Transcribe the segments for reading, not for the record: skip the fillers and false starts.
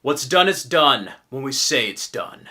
What's done is done when we say it's done.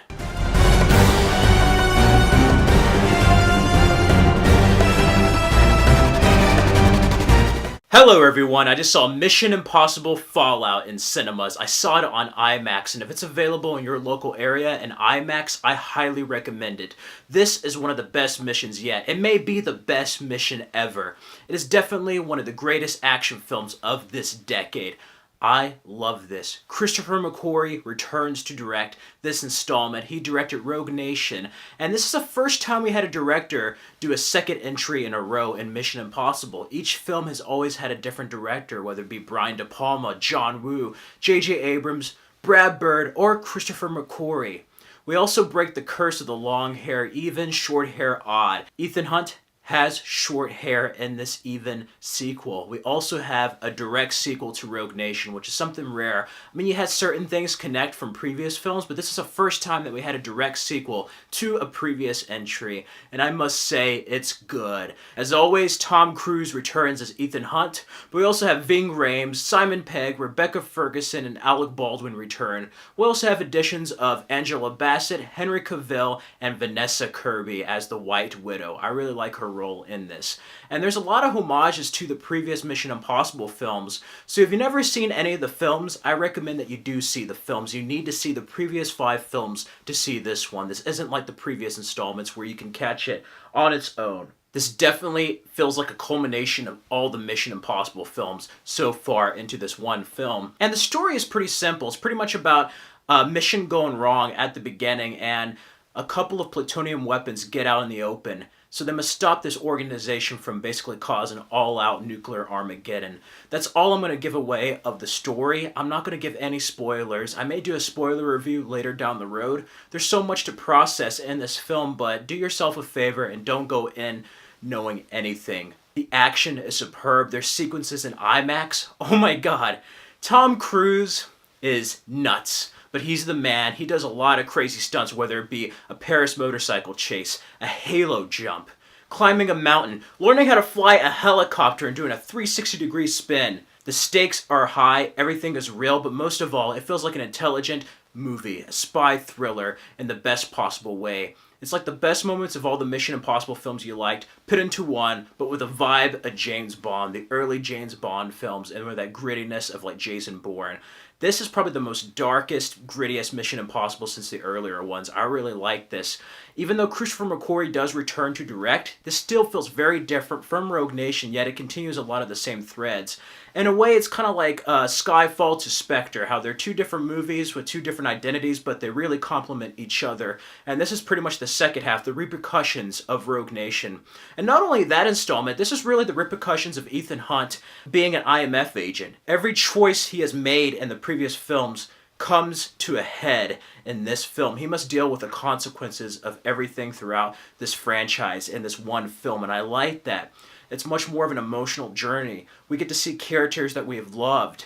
Hello everyone, I just saw Mission Impossible Fallout in cinemas. I saw it on IMAX, and if it's available in your local area in IMAX, I highly recommend it. This is one of the best missions yet. It may be the best mission ever. It is definitely one of the greatest action films of this decade. I love this. Christopher McQuarrie returns to direct this installment. He directed Rogue Nation, and this is the first time we had a director do a second entry in a row in Mission Impossible. Each film has always had a different director, whether it be Brian De Palma, John Woo, J.J. Abrams, Brad Bird, or Christopher McQuarrie. We also break the curse of the long hair even, short hair odd. Ethan Hunt has short hair in this even sequel. We also have a direct sequel to Rogue Nation, which is something rare. I mean, you had certain things connect from previous films, but this is the first time that we had a direct sequel to a previous entry, and I must say, it's good. As always, Tom Cruise returns as Ethan Hunt, but we also have Ving Rhames, Simon Pegg, Rebecca Ferguson, and Alec Baldwin return. We also have additions of Angela Bassett, Henry Cavill, and Vanessa Kirby as the White Widow. I really like her role in this. And there's a lot of homages to the previous Mission Impossible films, so if you've never seen any of the films, I recommend that you do see the films. You need to see the previous 5 films to see this one. This isn't like the previous installments where you can catch it on its own. This definitely feels like a culmination of all the Mission Impossible films so far into this one film. And the story is pretty simple. It's pretty much about a mission going wrong at the beginning, and a couple of plutonium weapons get out in the open. So they must stop this organization from basically causing all-out nuclear Armageddon. That's all I'm going to give away of the story. I'm not going to give any spoilers. I may do a spoiler review later down the road. There's so much to process in this film, but do yourself a favor and don't go in knowing anything. The action is superb. There's sequences in IMAX. Oh my god. Tom Cruise is nuts. But he's the man. He does a lot of crazy stunts, whether it be a Paris motorcycle chase, a halo jump, climbing a mountain, learning how to fly a helicopter and doing a 360-degree spin. The stakes are high, everything is real, but most of all, it feels like an intelligent movie, a spy thriller in the best possible way. It's like the best moments of all the Mission Impossible films you liked, put into one, but with a vibe of James Bond, the early James Bond films, and with that grittiness of like Jason Bourne. This is probably the most darkest, grittiest Mission Impossible since the earlier ones. I really like this. Even though Christopher McQuarrie does return to direct, this still feels very different from Rogue Nation, yet it continues a lot of the same threads. In a way, it's kind of like Skyfall to Spectre, how they're two different movies with two different identities, but they really complement each other. And this is pretty much the second half, the repercussions of Rogue Nation. And not only that installment, this is really the repercussions of Ethan Hunt being an IMF agent. Every choice he has made in the previous films comes to a head in this film. He must deal with the consequences of everything throughout this franchise in this one film, and I like that. It's much more of an emotional journey. We get to see characters that we have loved,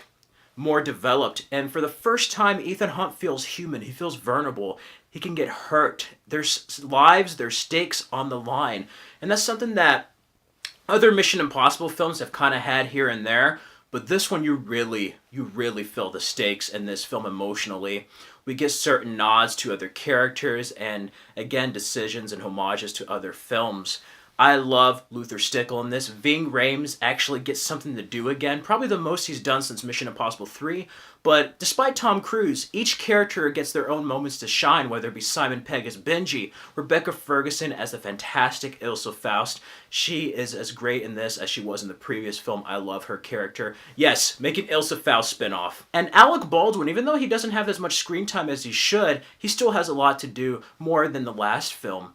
more developed, and for the first time, Ethan Hunt feels human. He feels vulnerable. He can get hurt. There's lives, there's stakes on the line, and that's something that other Mission Impossible films have kind of had here and there. But this one, you really feel the stakes in this film emotionally. We get certain nods to other characters and, again, decisions and homages to other films. I love Luther Stickle in this. Ving Rhames actually gets something to do again. Probably the most he's done since Mission Impossible 3. But despite Tom Cruise, each character gets their own moments to shine, whether it be Simon Pegg as Benji, Rebecca Ferguson as the fantastic Ilsa Faust. She is as great in this as she was in the previous film. I love her character. Yes, make an Ilsa Faust spinoff. And Alec Baldwin, even though he doesn't have as much screen time as he should, he still has a lot to do, more than the last film.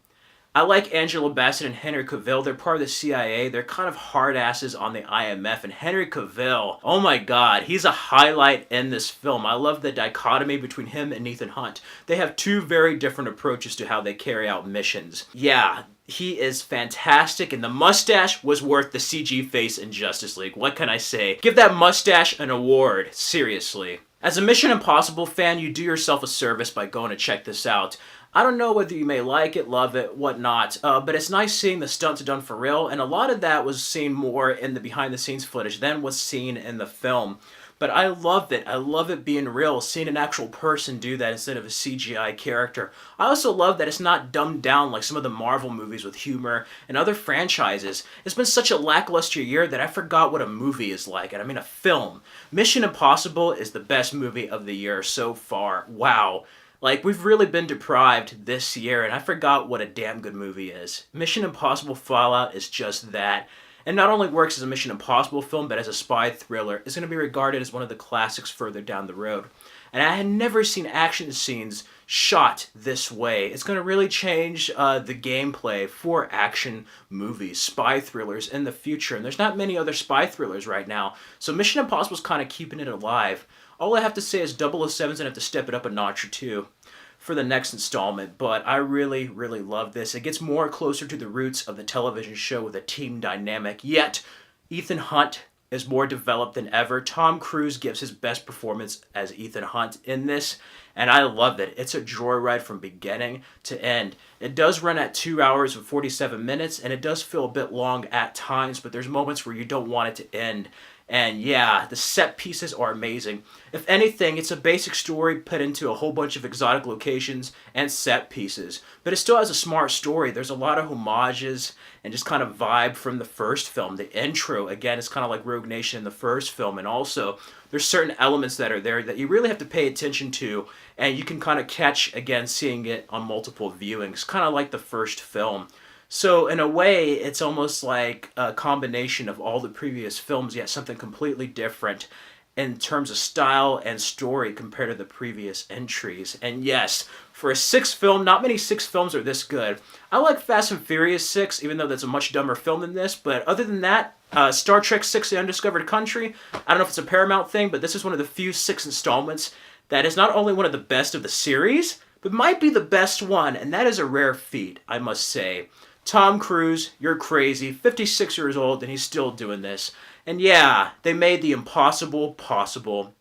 I like Angela Bassett and Henry Cavill. They're part of the CIA. They're kind of hard asses on the IMF. And Henry Cavill, oh my god, he's a highlight in this film. I love the dichotomy between him and Ethan Hunt. They have two very different approaches to how they carry out missions. Yeah, he is fantastic, and the mustache was worth the CG face in Justice League. What can I say? Give that mustache an award, seriously. As a Mission Impossible fan, you do yourself a service by going to check this out. I don't know whether you may like it, love it, whatnot, but it's nice seeing the stunts done for real, and a lot of that was seen more in the behind-the-scenes footage than was seen in the film. But I loved it. I love it being real, seeing an actual person do that instead of a CGI character. I also love that it's not dumbed down like some of the Marvel movies with humor and other franchises. It's been such a lackluster year that I forgot what a movie is like, and I mean a film. Mission Impossible is the best movie of the year so far. Wow. Like, we've really been deprived this year, and I forgot what a damn good movie is. Mission Impossible Fallout is just that. And not only works as a Mission Impossible film, but as a spy thriller, it's going to be regarded as one of the classics further down the road. And I had never seen action scenes shot this way. It's going to really change the gameplay for action movies, spy thrillers in the future. And there's not many other spy thrillers right now, so Mission Impossible's kind of keeping it alive. All I have to say is 007's going to have to step it up a notch or two for the next installment, but I really, really love this. It gets more closer to the roots of the television show with a team dynamic, yet Ethan Hunt is more developed than ever. Tom Cruise gives his best performance as Ethan Hunt in this, and I love it. It's a joyride from beginning to end. It does run at 2 hours and 47 minutes, and it does feel a bit long at times, but there's moments where you don't want it to end. And yeah, the set pieces are amazing. If anything, it's a basic story put into a whole bunch of exotic locations and set pieces. But it still has a smart story. There's a lot of homages and just kind of vibe from the first film. The intro, again, is kind of like Rogue Nation in the first film. And also, there's certain elements that are there that you really have to pay attention to. And you can kind of catch, again, seeing it on multiple viewings. Kind of like the first film. So in a way, it's almost like a combination of all the previous films, yet something completely different in terms of style and story compared to the previous entries. And yes, for a sixth film, not many sixth films are this good. I like Fast and Furious 6, even though that's a much dumber film than this. But other than that, Star Trek 6, The Undiscovered Country, I don't know if it's a Paramount thing, but this is one of the few 6 installments that is not only one of the best of the series, but might be the best one. And that is a rare feat, I must say. Tom Cruise, you're crazy, 56 years old, and he's still doing this. And yeah, they made the impossible possible.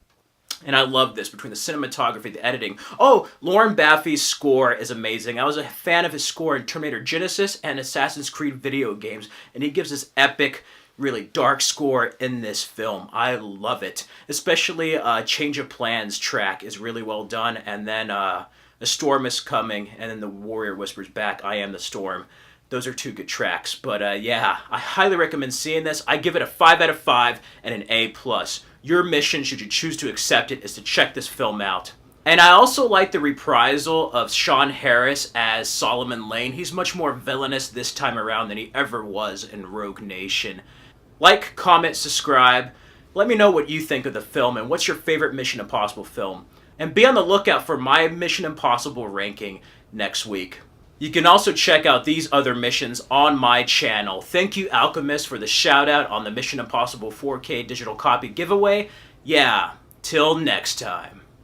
And I love this, between the cinematography, the editing. Oh, Lauren Baffy's score is amazing. I was a fan of his score in Terminator Genisys and Assassin's Creed video games, and he gives this epic, really dark score in this film. I love it. Especially Change of Plans track is really well done, and then A Storm is Coming, and then the Warrior whispers back, I am the storm. Those are 2 good tracks, but yeah, I highly recommend seeing this. I give it a 5 out of 5 and an A+. Your mission, should you choose to accept it, is to check this film out. And I also like the reprisal of Sean Harris as Solomon Lane. He's much more villainous this time around than he ever was in Rogue Nation. Like, comment, subscribe. Let me know what you think of the film and what's your favorite Mission Impossible film. And be on the lookout for my Mission Impossible ranking next week. You can also check out these other missions on my channel. Thank you, Alchemist, for the shout out on the Mission Impossible 4K digital copy giveaway. Yeah, till next time.